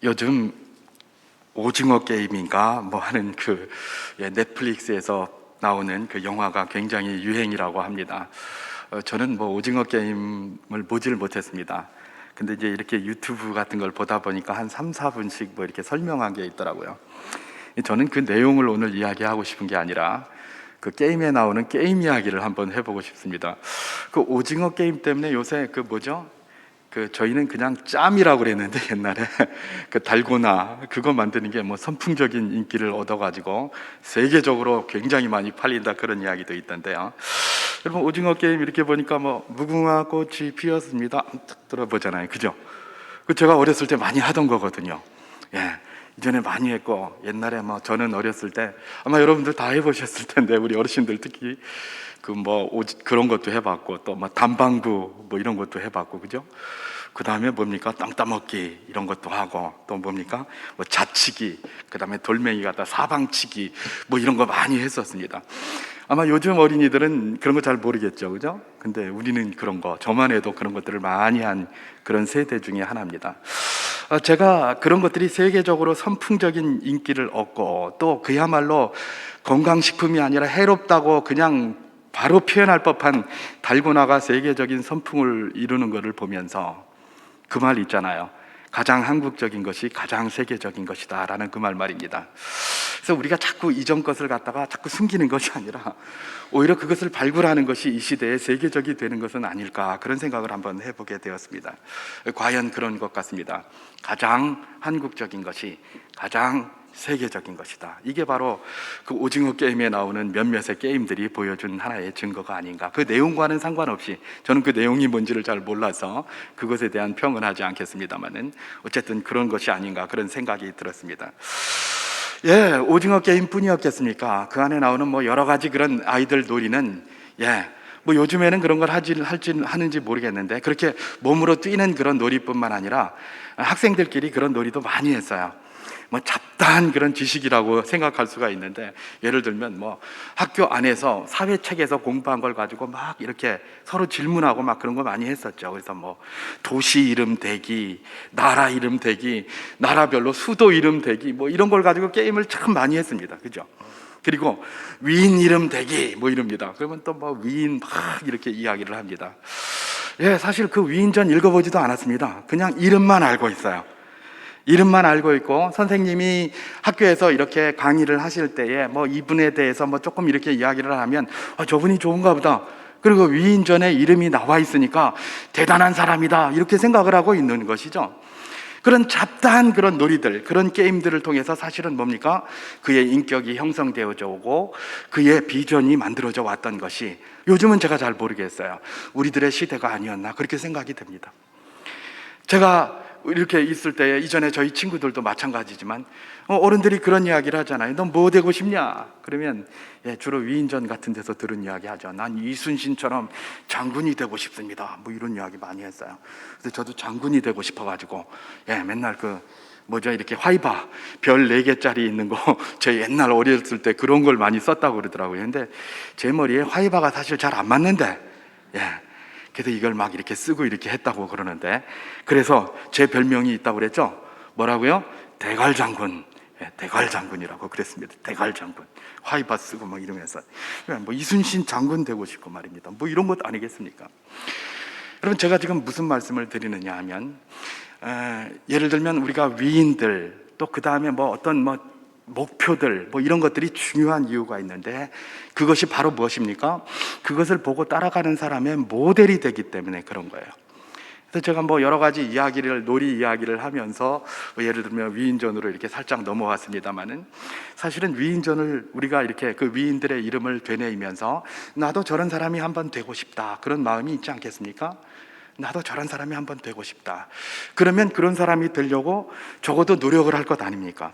요즘 오징어 게임인가 뭐 하는 넷플릭스에서 나오는 그 영화가 굉장히 유행이라고 합니다. 저는 뭐 오징어 게임을 보질 못했습니다. 근데 이제 이렇게 유튜브 같은 걸 보다 보니까 한 3, 4분씩 뭐 이렇게 설명한 게 있더라고요. 저는 그 내용을 오늘 이야기하고 싶은 게 아니라 그 게임에 나오는 게임 이야기를 한번 해보고 싶습니다. 그 오징어 게임 때문에 요새 저희는 그냥 짬이라고 그랬는데 옛날에 그 달고나 그거 만드는 게 뭐 선풍적인 인기를 얻어가지고 세계적으로 굉장히 많이 팔린다 그런 이야기도 있던데요. 여러분 오징어 게임 이렇게 보니까 뭐 무궁화 꽃이 피었습니다 딱 들어보잖아요, 그죠? 그 제가 어렸을 때 많이 하던 거거든요. 예, 이전에 많이 했고 옛날에 뭐 저는 어렸을 때 아마 여러분들 다 해보셨을 텐데 우리 어르신들 특히 그런 것도 해봤고 또 뭐 단방구 뭐 이런 것도 해봤고, 그죠? 그 다음에 뭡니까? 땅 따먹기 이런 것도 하고 또 뭡니까? 뭐 자치기, 그 다음에 돌멩이 갖다 사방치기 뭐 이런 거 많이 했었습니다. 아마 요즘 어린이들은 그런 거 잘 모르겠죠, 그죠? 근데 우리는 그런 거, 저만 해도 그런 것들을 많이 한 그런 세대 중에 하나입니다. 제가 그런 것들이 세계적으로 선풍적인 인기를 얻고 또 그야말로 건강식품이 아니라 해롭다고 그냥 바로 표현할 법한 달고나가 세계적인 선풍을 이루는 것을 보면서 그 말 있잖아요. 가장 한국적인 것이 가장 세계적인 것이다 라는 그 말입니다. 그래서 우리가 자꾸 이전 것을 갖다가 자꾸 숨기는 것이 아니라 오히려 그것을 발굴하는 것이 이 시대에 세계적이 되는 것은 아닐까, 그런 생각을 한번 해보게 되었습니다. 과연 그런 것 같습니다. 가장 한국적인 것이 가장 세계적인 것이다. 이게 바로 그 오징어 게임에 나오는 몇몇의 게임들이 보여준 하나의 증거가 아닌가. 그 내용과는 상관없이 저는 그 내용이 뭔지를 잘 몰라서 그것에 대한 평은 하지 않겠습니다만은 어쨌든 그런 것이 아닌가, 그런 생각이 들었습니다. 예, 오징어 게임 뿐이었겠습니까? 그 안에 나오는 뭐 여러 가지 그런 아이들 놀이는 뭐 요즘에는 그런 걸 하는지 모르겠는데 그렇게 몸으로 뛰는 그런 놀이뿐만 아니라 학생들끼리 그런 놀이도 많이 했어요. 뭐 잡다한 그런 지식이라고 생각할 수가 있는데, 예를 들면 뭐 학교 안에서 사회책에서 공부한 걸 가지고 막 이렇게 서로 질문하고 막 그런 거 많이 했었죠. 그래서 뭐 도시 이름 대기, 나라 이름 대기, 나라별로 수도 이름 대기 뭐 이런 걸 가지고 게임을 참 많이 했습니다, 그죠? 그리고 위인 이름 대기 뭐 이럽니다. 그러면 또 뭐 위인 막 이렇게 이야기를 합니다. 예, 사실 그 위인전 읽어보지도 않았습니다. 그냥 이름만 알고 있어요. 이름만 알고 있고 선생님이 학교에서 이렇게 강의를 하실 때에 뭐 이분에 대해서 뭐 조금 이렇게 이야기를 하면 저분이 좋은가 보다, 그리고 위인전에 이름이 나와 있으니까 대단한 사람이다 이렇게 생각을 하고 있는 것이죠. 그런 잡다한 그런 놀이들, 그런 게임들을 통해서 사실은 뭡니까? 그의 인격이 형성되어져 오고 그의 비전이 만들어져 왔던 것이 요즘은 제가 잘 모르겠어요. 우리들의 시대가 아니었나 그렇게 생각이 듭니다. 제가 이렇게 있을 때 이전에 저희 친구들도 마찬가지지만 어른들이 그런 이야기를 하잖아요. 너 뭐 되고 싶냐? 그러면 주로 위인전 같은 데서 들은 이야기 하죠. 난 이순신처럼 장군이 되고 싶습니다 뭐 이런 이야기 많이 했어요. 그래서 저도 장군이 되고 싶어가지고 맨날 이렇게 화이바 별 4개짜리 있는 거 제 옛날 어렸을 때 그런 걸 많이 썼다고 그러더라고요. 근데 제 머리에 화이바가 사실 잘 안 맞는데 그래서 이걸 막 이렇게 쓰고 이렇게 했다고 그러는데, 그래서 제 별명이 있다고 그랬죠? 뭐라고요? 대갈장군. 대갈장군이라고 그랬습니다. 대갈장군. 화이바 쓰고 막 이러면서 뭐 이순신 장군 되고 싶고 말입니다. 뭐 이런 것 아니겠습니까? 여러분, 제가 지금 무슨 말씀을 드리느냐 하면 예를 들면 우리가 위인들, 또 그 다음에 어떤 목표들 이런 것들이 중요한 이유가 있는데, 그것이 바로 무엇입니까? 그것을 보고 따라가는 사람의 모델이 되기 때문에 그런 거예요. 그래서 제가 여러 가지 놀이 이야기를 하면서 예를 들면 위인전으로 이렇게 살짝 넘어왔습니다만은, 사실은 위인전을 우리가 이렇게 그 위인들의 이름을 되뇌이면서 나도 저런 사람이 한번 되고 싶다 그런 마음이 있지 않겠습니까? 나도 저런 사람이 한번 되고 싶다. 그러면 그런 사람이 되려고 적어도 노력을 할 것 아닙니까?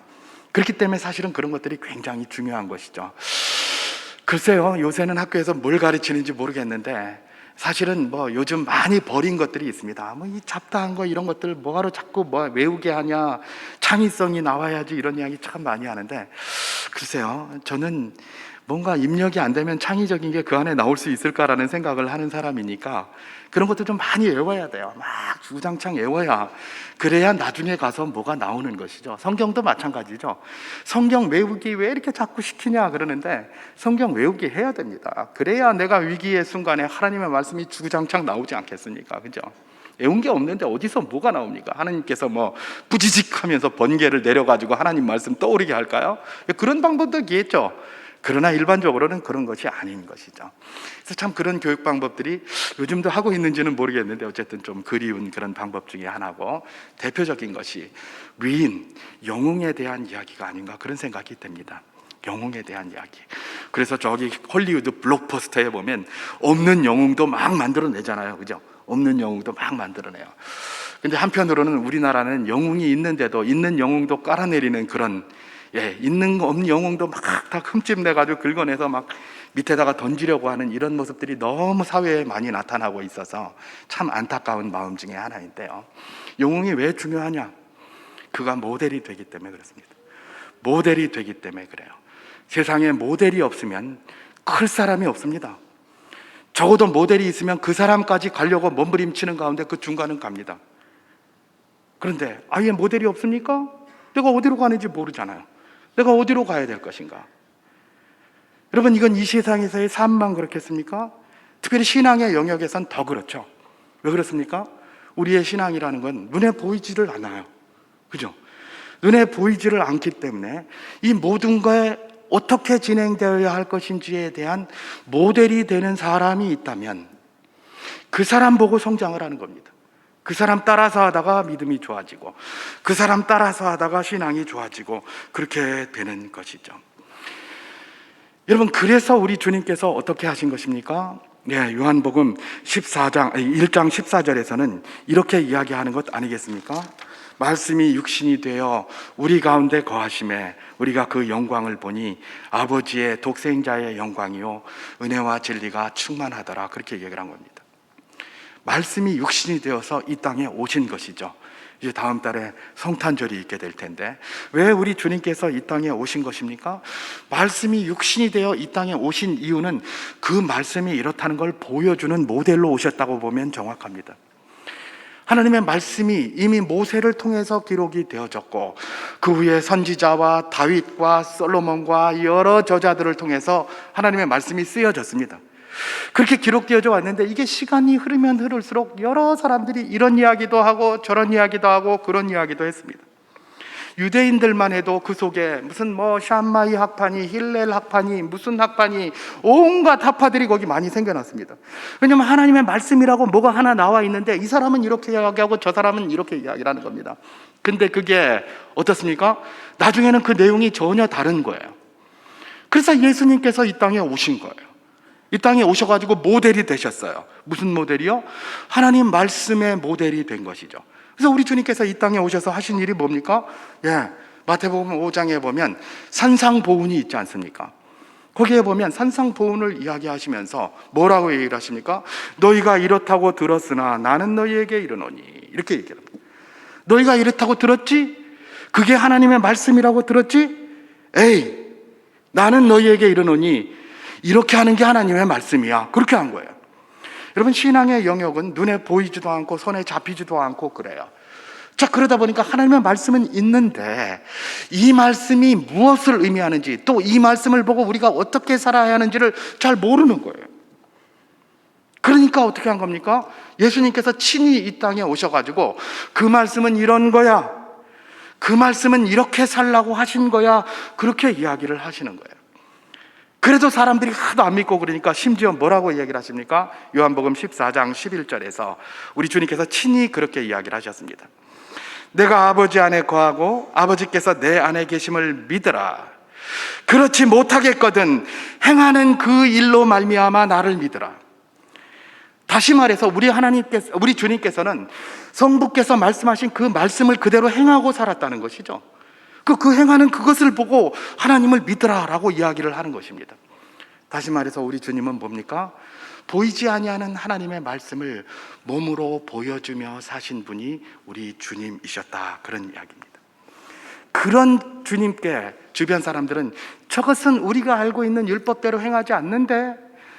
그렇기 때문에 사실은 그런 것들이 굉장히 중요한 것이죠. 글쎄요, 요새는 학교에서 뭘 가르치는지 모르겠는데 사실은 요즘 많이 버린 것들이 있습니다. 이 잡다한 거 이런 것들 뭐하러 자꾸 외우게 하냐, 창의성이 나와야지 이런 이야기 참 많이 하는데, 글쎄요, 저는 뭔가 입력이 안 되면 창의적인 게 그 안에 나올 수 있을까라는 생각을 하는 사람이니까 그런 것도 좀 많이 외워야 돼요. 막 주구장창 외워야, 그래야 나중에 가서 뭐가 나오는 것이죠. 성경도 마찬가지죠. 성경 외우기 왜 이렇게 자꾸 시키냐 그러는데, 성경 외우기 해야 됩니다. 그래야 내가 위기의 순간에 하나님의 말씀이 주구장창 나오지 않겠습니까? 그죠? 외운 게 없는데 어디서 뭐가 나옵니까? 하나님께서 뭐 부지직 하면서 번개를 내려가지고 하나님 말씀 떠오르게 할까요? 그런 방법도 있겠죠. 그러나 일반적으로는 그런 것이 아닌 것이죠. 그래서 참 그런 교육 방법들이 요즘도 하고 있는지는 모르겠는데 어쨌든 좀 그리운 그런 방법 중에 하나고, 대표적인 것이 위인, 영웅에 대한 이야기가 아닌가 그런 생각이 듭니다. 영웅에 대한 이야기. 그래서 저기 헐리우드 블록버스터에 보면 없는 영웅도 막 만들어내잖아요. 그죠? 없는 영웅도 막 만들어내요. 근데 한편으로는 우리나라는 영웅이 있는데도 있는 영웅도 깔아내리는 그런, 있는 없는 영웅도 막 다 흠집내가지고 긁어내서 막 밑에다가 던지려고 하는 이런 모습들이 너무 사회에 많이 나타나고 있어서 참 안타까운 마음 중에 하나인데요. 영웅이 왜 중요하냐? 그가 모델이 되기 때문에 그렇습니다. 모델이 되기 때문에 그래요. 세상에 모델이 없으면 클 사람이 없습니다. 적어도 모델이 있으면 그 사람까지 가려고 몸부림치는 가운데 그 중간은 갑니다. 그런데 아예 모델이 없습니까? 내가 어디로 가는지 모르잖아요. 내가 어디로 가야 될 것인가? 여러분, 이건 이 세상에서의 삶만 그렇겠습니까? 특별히 신앙의 영역에선 더 그렇죠. 왜 그렇습니까? 우리의 신앙이라는 건 눈에 보이지를 않아요. 그죠? 눈에 보이지를 않기 때문에 이 모든 거에 어떻게 진행되어야 할 것인지에 대한 모델이 되는 사람이 있다면 그 사람 보고 성장을 하는 겁니다. 그 사람 따라서 하다가 믿음이 좋아지고, 그 사람 따라서 하다가 신앙이 좋아지고, 그렇게 되는 것이죠. 여러분, 그래서 우리 주님께서 어떻게 하신 것입니까? 요한복음 1장 14절에서는 이렇게 이야기하는 것 아니겠습니까? 말씀이 육신이 되어 우리 가운데 거하심에 우리가 그 영광을 보니 아버지의 독생자의 영광이요 은혜와 진리가 충만하더라. 그렇게 얘기를 한 겁니다. 말씀이 육신이 되어서 이 땅에 오신 것이죠. 이제 다음 달에 성탄절이 있게 될 텐데, 왜 우리 주님께서 이 땅에 오신 것입니까? 말씀이 육신이 되어 이 땅에 오신 이유는 그 말씀이 이렇다는 걸 보여주는 모델로 오셨다고 보면 정확합니다. 하나님의 말씀이 이미 모세를 통해서 기록이 되어졌고, 그 후에 선지자와 다윗과 솔로몬과 여러 저자들을 통해서 하나님의 말씀이 쓰여졌습니다. 그렇게 기록되어져 왔는데, 이게 시간이 흐르면 흐를수록 여러 사람들이 이런 이야기도 하고 저런 이야기도 하고 그런 이야기도 했습니다. 유대인들만 해도 그 속에 무슨 샴마이 학파니, 힐렐 학파니, 무슨 학파니, 온갖 학파들이 거기 많이 생겨났습니다. 왜냐하면 하나님의 말씀이라고 뭐가 하나 나와 있는데 이 사람은 이렇게 이야기하고 저 사람은 이렇게 이야기를 하는 겁니다. 근데 그게 어떻습니까? 나중에는 그 내용이 전혀 다른 거예요. 그래서 예수님께서 이 땅에 오신 거예요. 이 땅에 오셔가지고 모델이 되셨어요. 무슨 모델이요? 하나님 말씀의 모델이 된 것이죠. 그래서 우리 주님께서 이 땅에 오셔서 하신 일이 뭡니까? 마태복음 5장에 보면 산상보훈이 있지 않습니까? 거기에 보면 산상보훈을 이야기하시면서 뭐라고 얘기를 하십니까? 너희가 이렇다고 들었으나 나는 너희에게 이르노니, 이렇게 얘기합니다. 너희가 이렇다고 들었지? 그게 하나님의 말씀이라고 들었지? 나는 너희에게 이르노니, 이렇게 하는 게 하나님의 말씀이야. 그렇게 한 거예요. 여러분, 신앙의 영역은 눈에 보이지도 않고 손에 잡히지도 않고 그래요. 자, 그러다 보니까 하나님의 말씀은 있는데 이 말씀이 무엇을 의미하는지, 또 이 말씀을 보고 우리가 어떻게 살아야 하는지를 잘 모르는 거예요. 그러니까 어떻게 한 겁니까? 예수님께서 친히 이 땅에 오셔가지고 그 말씀은 이런 거야, 그 말씀은 이렇게 살라고 하신 거야, 그렇게 이야기를 하시는 거예요. 그래도 사람들이 하도 안 믿고 그러니까 심지어 뭐라고 이야기를 하십니까? 요한복음 14장 11절에서 우리 주님께서 친히 그렇게 이야기를 하셨습니다. 내가 아버지 안에 거하고 아버지께서 내 안에 계심을 믿으라. 그렇지 못하겠거든 행하는 그 일로 말미암아 나를 믿으라. 다시 말해서 우리 주님께서는 성부께서 말씀하신 그 말씀을 그대로 행하고 살았다는 것이죠. 그 행하는 그것을 보고 하나님을 믿으라라고 이야기를 하는 것입니다. 다시 말해서 우리 주님은 뭡니까? 보이지 아니하는 하나님의 말씀을 몸으로 보여주며 사신 분이 우리 주님이셨다, 그런 이야기입니다. 그런 주님께 주변 사람들은 저것은 우리가 알고 있는 율법대로 행하지 않는데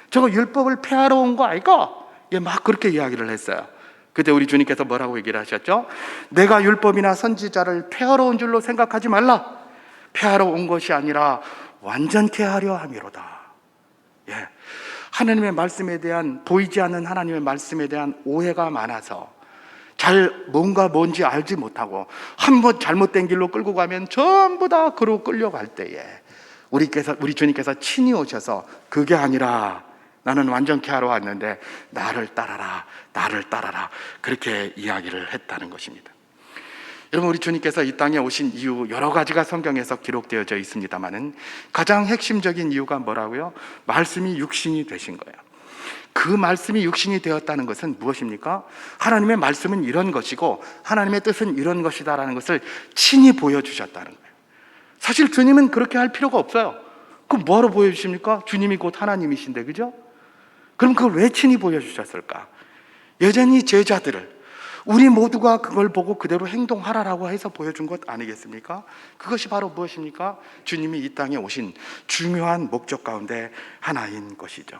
저거 율법을 폐하러 온 거 아이가? 예, 막 그렇게 이야기를 했어요. 그때 우리 주님께서 뭐라고 얘기를 하셨죠? 내가 율법이나 선지자를 폐하러 온 줄로 생각하지 말라. 폐하러 온 것이 아니라 완전케 하려 함이로다. 예, 하나님의 말씀에 대한, 보이지 않는 하나님의 말씀에 대한 오해가 많아서 뭔지 알지 못하고 한번 잘못된 길로 끌고 가면 전부 다 그로 끌려갈 때에 우리 주님께서 친히 오셔서 그게 아니라 나는 완전케 하러 왔는데 나를 따라라, 나를 따라라, 그렇게 이야기를 했다는 것입니다. 여러분, 우리 주님께서 이 땅에 오신 이유 여러 가지가 성경에서 기록되어져 있습니다만은 가장 핵심적인 이유가 뭐라고요? 말씀이 육신이 되신 거예요. 그 말씀이 육신이 되었다는 것은 무엇입니까? 하나님의 말씀은 이런 것이고 하나님의 뜻은 이런 것이다라는 것을 친히 보여주셨다는 거예요. 사실 주님은 그렇게 할 필요가 없어요. 그럼 뭐하러 보여주십니까? 주님이 곧 하나님이신데, 그죠? 그럼 그걸 왜 친히 보여주셨을까? 여전히 제자들을, 우리 모두가 그걸 보고 그대로 행동하라라고 해서 보여준 것 아니겠습니까? 그것이 바로 무엇입니까? 주님이 이 땅에 오신 중요한 목적 가운데 하나인 것이죠.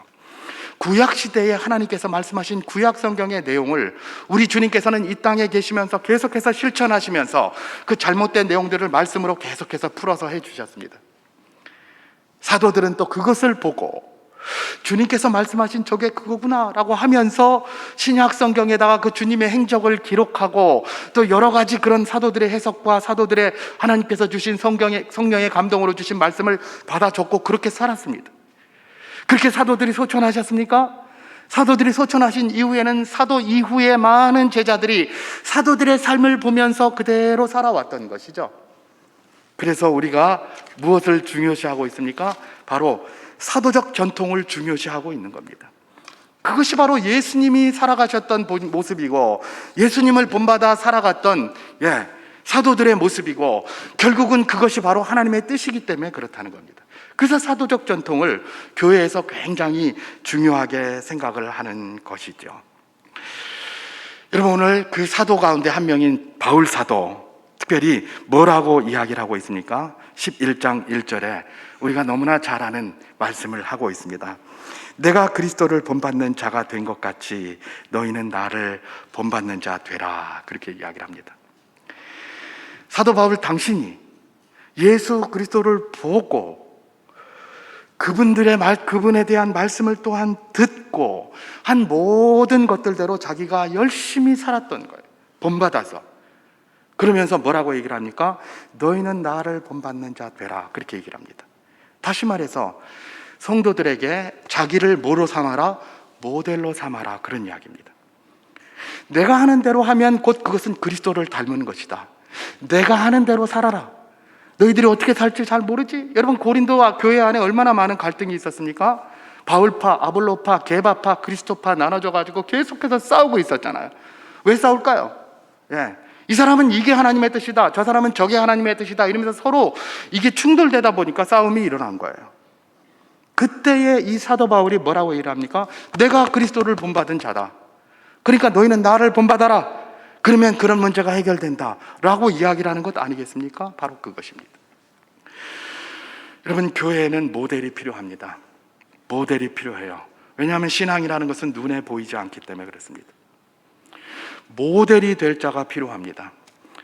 구약시대에 하나님께서 말씀하신 구약 성경의 내용을 우리 주님께서는 이 땅에 계시면서 계속해서 실천하시면서 그 잘못된 내용들을 말씀으로 계속해서 풀어서 해주셨습니다. 사도들은 또 그것을 보고 주님께서 말씀하신 저게 그거구나 라고 하면서 신약 성경에다가 그 주님의 행적을 기록하고 또 여러 가지 그런 사도들의 해석과 사도들의 하나님께서 주신 성령의 감동으로 주신 말씀을 받아 적고 그렇게 살았습니다. 그렇게 사도들이 소천하셨습니까? 사도들이 소천하신 이후에는 사도 이후에 많은 제자들이 사도들의 삶을 보면서 그대로 살아왔던 것이죠. 그래서 우리가 무엇을 중요시하고 있습니까? 바로 사도적 전통을 중요시하고 있는 겁니다. 그것이 바로 예수님이 살아가셨던 모습이고 예수님을 본받아 살아갔던 사도들의 모습이고 결국은 그것이 바로 하나님의 뜻이기 때문에 그렇다는 겁니다. 그래서 사도적 전통을 교회에서 굉장히 중요하게 생각을 하는 것이죠. 여러분, 오늘 그 사도 가운데 한 명인 바울 사도, 특별히 뭐라고 이야기를 하고 있습니까? 11장 1절에 우리가 너무나 잘 아는 말씀을 하고 있습니다. 내가 그리스도를 본받는 자가 된 것 같이 너희는 나를 본받는 자 되라, 그렇게 이야기를 합니다. 사도 바울 당신이 예수 그리스도를 보고 그분에 대한 말씀을 또한 듣고 한 모든 것들대로 자기가 열심히 살았던 거예요. 본받아서. 그러면서 뭐라고 얘기를 합니까? 너희는 나를 본받는 자 되라, 그렇게 얘기를 합니다. 다시 말해서 성도들에게 자기를 뭐로 삼아라? 모델로 삼아라, 그런 이야기입니다. 내가 하는 대로 하면 곧 그것은 그리스도를 닮은 것이다. 내가 하는 대로 살아라. 너희들이 어떻게 살지 잘 모르지? 여러분, 고린도 교회 안에 얼마나 많은 갈등이 있었습니까? 바울파, 아볼로파, 게바파, 그리스도파 나눠져가지고 계속해서 싸우고 있었잖아요. 왜 싸울까요? 이 사람은 이게 하나님의 뜻이다, 저 사람은 저게 하나님의 뜻이다, 이러면서 서로 이게 충돌되다 보니까 싸움이 일어난 거예요. 그때에 이 사도 바울이 뭐라고 얘기를 합니까? 내가 그리스도를 본받은 자다. 그러니까 너희는 나를 본받아라. 그러면 그런 문제가 해결된다 라고 이야기를 하는 것 아니겠습니까? 바로 그것입니다. 여러분, 교회에는 모델이 필요합니다. 모델이 필요해요. 왜냐하면 신앙이라는 것은 눈에 보이지 않기 때문에 그렇습니다. 모델이 될 자가 필요합니다.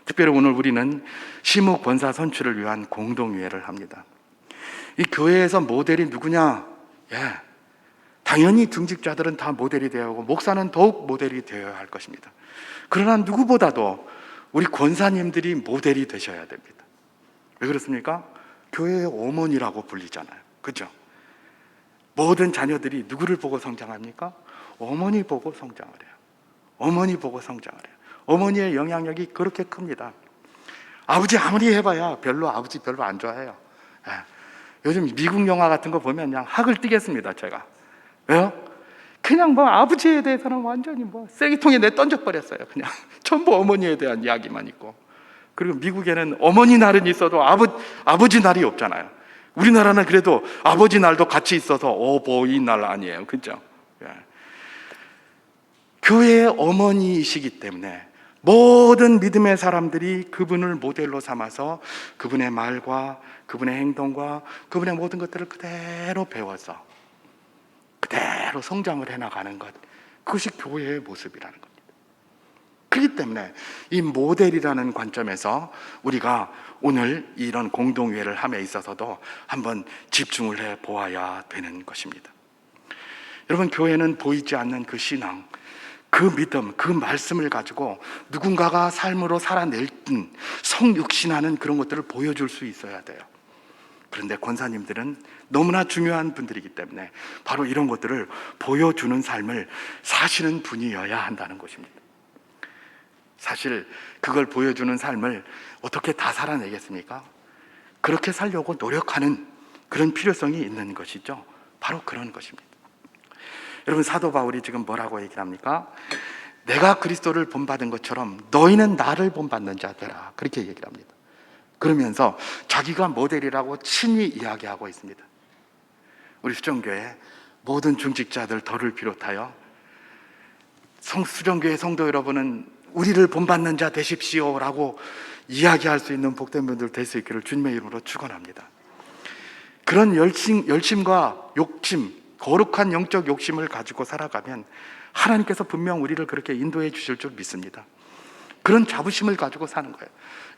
특별히 오늘 우리는 시무 권사 선출을 위한 공동회의를 합니다. 이 교회에서 모델이 누구냐? 당연히 중직자들은 다 모델이 되어야 하고 목사는 더욱 모델이 되어야 할 것입니다. 그러나 누구보다도 우리 권사님들이 모델이 되셔야 됩니다. 왜 그렇습니까? 교회의 어머니라고 불리잖아요. 그렇죠? 모든 자녀들이 누구를 보고 성장합니까? 어머니 보고 성장을 해요. 어머니 보고 성장을 해요. 어머니의 영향력이 그렇게 큽니다. 아버지 아무리 해봐야 아버지 별로 안 좋아해요. 요즘 미국 영화 같은 거 보면 그냥 학을 띄겠습니다, 제가. 왜요? 그냥 아버지에 대해서는 완전히 쓰레기통에 던져버렸어요. 그냥 전부 어머니에 대한 이야기만 있고. 그리고 미국에는 어머니 날은 있어도 아버지 날이 없잖아요. 우리나라는 그래도 아버지 날도 같이 있어서 어버이날 아니에요. 그죠? 교회의 어머니이시기 때문에 모든 믿음의 사람들이 그분을 모델로 삼아서 그분의 말과 그분의 행동과 그분의 모든 것들을 그대로 배워서 그대로 성장을 해나가는 것, 그것이 교회의 모습이라는 겁니다. 그렇기 때문에 이 모델이라는 관점에서 우리가 오늘 이런 공동회를 함에 있어서도 한번 집중을 해 보아야 되는 것입니다. 여러분, 교회는 보이지 않는 그 신앙, 그 믿음, 그 말씀을 가지고 누군가가 삶으로 살아낼 성육신하는 그런 것들을 보여줄 수 있어야 돼요. 그런데 권사님들은 너무나 중요한 분들이기 때문에 바로 이런 것들을 보여주는 삶을 사시는 분이어야 한다는 것입니다. 사실 그걸 보여주는 삶을 어떻게 다 살아내겠습니까? 그렇게 살려고 노력하는 그런 필요성이 있는 것이죠. 바로 그런 것입니다. 여러분, 사도 바울이 지금 뭐라고 얘기를 합니까? 내가 그리스도를 본받은 것처럼 너희는 나를 본받는 자 되라, 그렇게 얘기를 합니다. 그러면서 자기가 모델이라고 친히 이야기하고 있습니다. 우리 수정교회 모든 중직자들 저를 비롯하여 수정교회 성도 여러분은 우리를 본받는 자 되십시오 라고 이야기할 수 있는 복된 분들 될 수 있기를 주님의 이름으로 축원합니다. 그런 열심과 욕심, 거룩한 영적 욕심을 가지고 살아가면 하나님께서 분명 우리를 그렇게 인도해 주실 줄 믿습니다. 그런 자부심을 가지고 사는 거예요.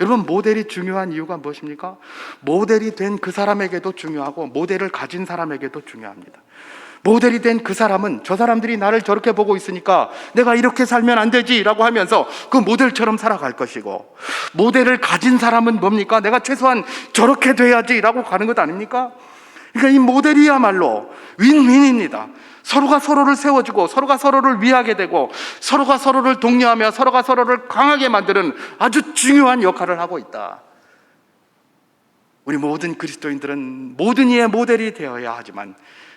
여러분, 모델이 중요한 이유가 무엇입니까? 모델이 된 그 사람에게도 중요하고 모델을 가진 사람에게도 중요합니다. 모델이 된 그 사람은 저 사람들이 나를 저렇게 보고 있으니까 내가 이렇게 살면 안 되지 라고 하면서 그 모델처럼 살아갈 것이고, 모델을 가진 사람은 뭡니까? 내가 최소한 저렇게 돼야지 라고 가는 것 아닙니까? 그러니까 이 모델이야말로 윈윈입니다. 서로가 서로를 세워주고 서로가 서로를 위하게 되고 서로가 서로를 독려하며 서로가 서로를 강하게 만드는 아주 중요한 역할을 하고 있다. 우리 모든 그리스도인들은 모든 이의 모델이 되어야 하지만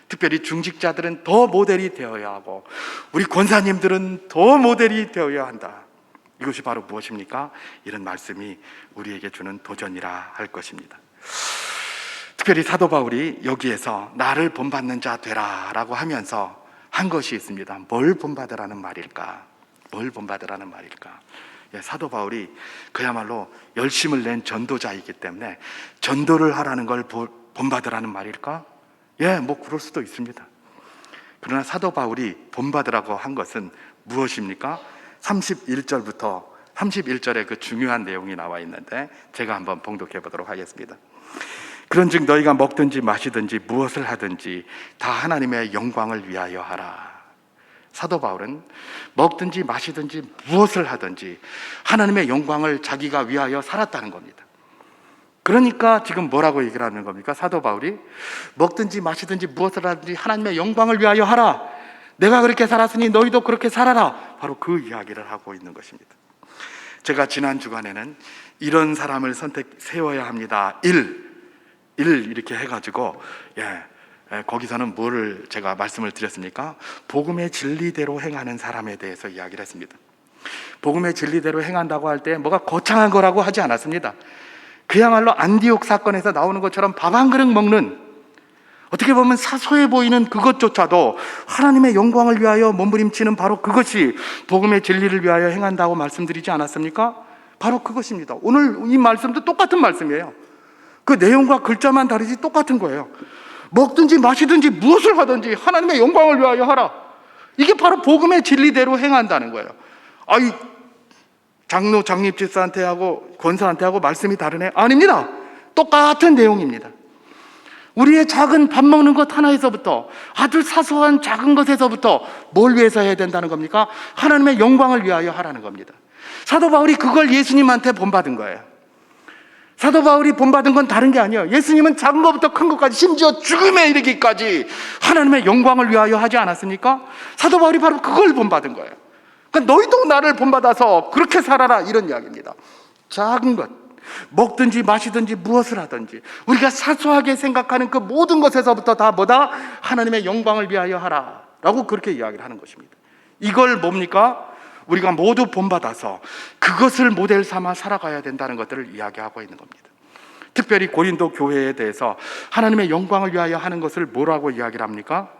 특별히 중직자들은 더 모델이 되어야 하고 우리 권사님들은 더 모델이 되어야 한다. 이것이 바로 무엇입니까? 이런 말씀이 우리에게 주는 도전이라 할 것입니다. 특별히 사도 바울이 여기에서 나를 본받는 자 되라 라고 하면서 한 것이 있습니다. 뭘 본받으라는 말일까? 뭘 본받으라는 말일까? 사도 바울이 그야말로 열심을 낸 전도자이기 때문에 전도를 하라는 걸 본받으라는 말일까? 뭐 그럴 수도 있습니다. 그러나 사도 바울이 본받으라고 한 것은 무엇입니까? 31절부터 31절에 그 중요한 내용이 나와 있는데 제가 한번 봉독해 보도록 하겠습니다. 그런즉 너희가 먹든지 마시든지 무엇을 하든지 다 하나님의 영광을 위하여 하라. 사도 바울은 먹든지 마시든지 무엇을 하든지 하나님의 영광을 자기가 위하여 살았다는 겁니다. 그러니까 지금 뭐라고 얘기를 하는 겁니까? 사도 바울이 먹든지 마시든지 무엇을 하든지 하나님의 영광을 위하여 하라. 내가 그렇게 살았으니 너희도 그렇게 살아라. 바로 그 이야기를 하고 있는 것입니다. 제가 지난 주간에는 이런 사람을 세워야 합니다. 이렇게 해가지고 거기서는 뭐를 제가 말씀을 드렸습니까? 복음의 진리대로 행하는 사람에 대해서 이야기를 했습니다. 복음의 진리대로 행한다고 할 때 뭐가 거창한 거라고 하지 않았습니다. 그야말로 안디옥 사건에서 나오는 것처럼 밥 한 그릇 먹는, 어떻게 보면 사소해 보이는 그것조차도 하나님의 영광을 위하여 몸부림치는 바로 그것이 복음의 진리를 위하여 행한다고 말씀드리지 않았습니까? 바로 그것입니다. 오늘 이 말씀도 똑같은 말씀이에요. 그 내용과 글자만 다르지 똑같은 거예요. 먹든지 마시든지 무엇을 하든지 하나님의 영광을 위하여 하라. 이게 바로 복음의 진리대로 행한다는 거예요. 장로, 장립집사한테 하고 권사한테 하고 말씀이 다르네? 아닙니다. 똑같은 내용입니다. 우리의 작은 밥 먹는 것 하나에서부터, 아주 사소한 작은 것에서부터 뭘 위해서 해야 된다는 겁니까? 하나님의 영광을 위하여 하라는 겁니다. 사도 바울이 그걸 예수님한테 본받은 거예요. 사도 바울이 본받은 건 다른 게 아니에요. 예수님은 작은 것부터 큰 것까지 심지어 죽음에 이르기까지 하나님의 영광을 위하여 하지 않았습니까? 사도 바울이 바로 그걸 본받은 거예요. 그러니까 너희도 나를 본받아서 그렇게 살아라, 이런 이야기입니다. 작은 것, 먹든지 마시든지 무엇을 하든지 우리가 사소하게 생각하는 그 모든 것에서부터 다 뭐다? 하나님의 영광을 위하여 하라 라고 그렇게 이야기를 하는 것입니다. 이걸 뭡니까? 우리가 모두 본받아서 그것을 모델 삼아 살아가야 된다는 것들을 이야기하고 있는 겁니다. 특별히 고린도 교회에 대해서 하나님의 영광을 위하여 하는 것을 뭐라고 이야기를 합니까?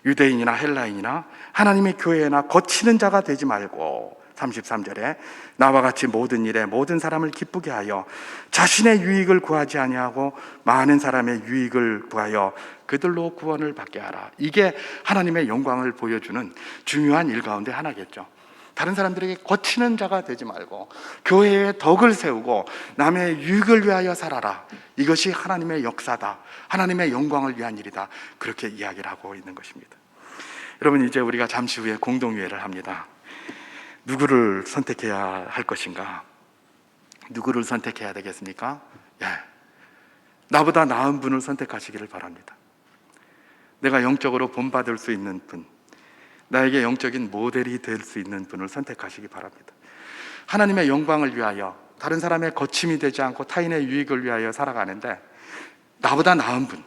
유대인이나 헬라인이나 하나님의 교회나 거치는 자가 되지 말고 33절에 나와 같이 모든 일에 모든 사람을 기쁘게 하여 자신의 유익을 구하지 아니하고 많은 사람의 유익을 구하여 그들로 구원을 받게 하라. 이게 하나님의 영광을 보여주는 중요한 일 가운데 하나겠죠. 다른 사람들에게 거치는 자가 되지 말고 교회의 덕을 세우고 남의 유익을 위하여 살아라. 이것이 하나님의 역사다. 하나님의 영광을 위한 일이다. 그렇게 이야기를 하고 있는 것입니다. 여러분, 이제 우리가 잠시 후에 공동회의를 합니다. 누구를 선택해야 할 것인가? 누구를 선택해야 되겠습니까? 나보다 나은 분을 선택하시기를 바랍니다. 내가 영적으로 본받을 수 있는 분, 나에게 영적인 모델이 될 수 있는 분을 선택하시기 바랍니다. 하나님의 영광을 위하여, 다른 사람의 거침이 되지 않고 타인의 유익을 위하여 살아가는데 나보다 나은 분,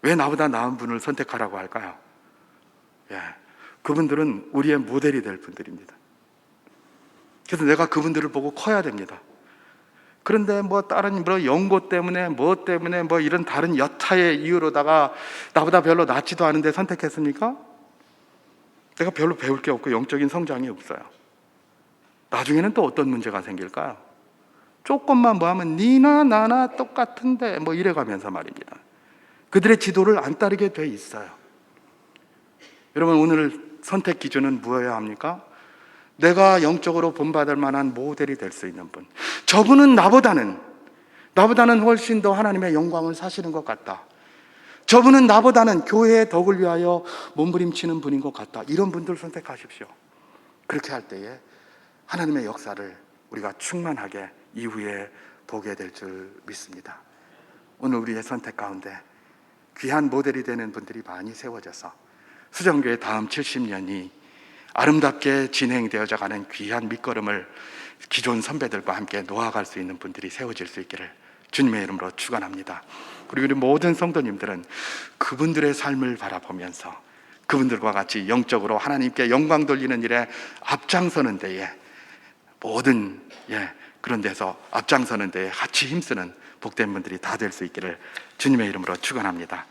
왜 나보다 나은 분을 선택하라고 할까요? 그분들은 우리의 모델이 될 분들입니다. 그래서 내가 그분들을 보고 커야 됩니다. 그런데 다른 연고 때문에 이런 다른 여타의 이유로다가 나보다 별로 낫지도 않은데 선택했습니까? 내가 별로 배울 게 없고 영적인 성장이 없어요. 나중에는 또 어떤 문제가 생길까요? 조금만 하면 니나 나나 똑같은데 이래가면서 말입니다. 그들의 지도를 안 따르게 돼 있어요. 여러분, 오늘 선택 기준은 무엇이어야 합니까? 내가 영적으로 본받을 만한 모델이 될 수 있는 분, 저분은 나보다는 훨씬 더 하나님의 영광을 사시는 것 같다. 저분은 나보다는 교회의 덕을 위하여 몸부림치는 분인 것 같다. 이런 분들 선택하십시오. 그렇게 할 때에 하나님의 역사를 우리가 충만하게 이후에 보게 될 줄 믿습니다. 오늘 우리의 선택 가운데 귀한 모델이 되는 분들이 많이 세워져서 수정교회 다음 70년이 아름답게 진행되어져 가는 귀한 밑거름을 기존 선배들과 함께 놓아갈 수 있는 분들이 세워질 수 있기를 주님의 이름으로 축원합니다. 그리고 우리 모든 성도님들은 그분들의 삶을 바라보면서 그분들과 같이 영적으로 하나님께 영광 돌리는 일에 앞장서는 데에 그런 데서 앞장서는 데에 같이 힘쓰는 복된 분들이 다 될 수 있기를 주님의 이름으로 축원합니다.